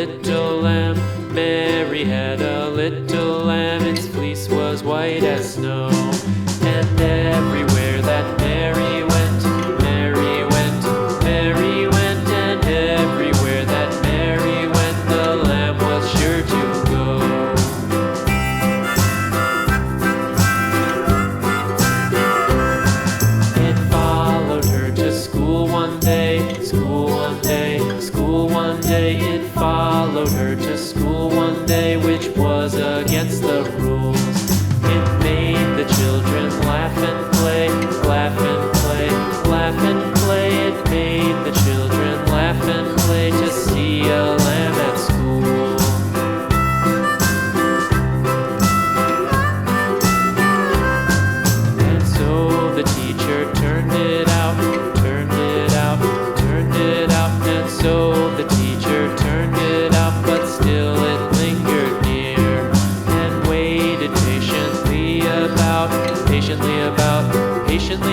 little lamb. Mary had a little lamb, its fleece was white as snow. And everywhere that Mary went, Mary went, Mary went, and everywhere that Mary went, the lamb was sure to go. It followed her to school one day, school one day, school one day. It followed her to school one day, which was against the rules. It made the children laugh and play, laugh and play, laugh and play. It made the children laugh and play to see a lamb at school. And so the teacher turned it out, turned it out, turned it out. And so the teacher turned it out, but still it lingered near and waited patiently about, patiently about, patiently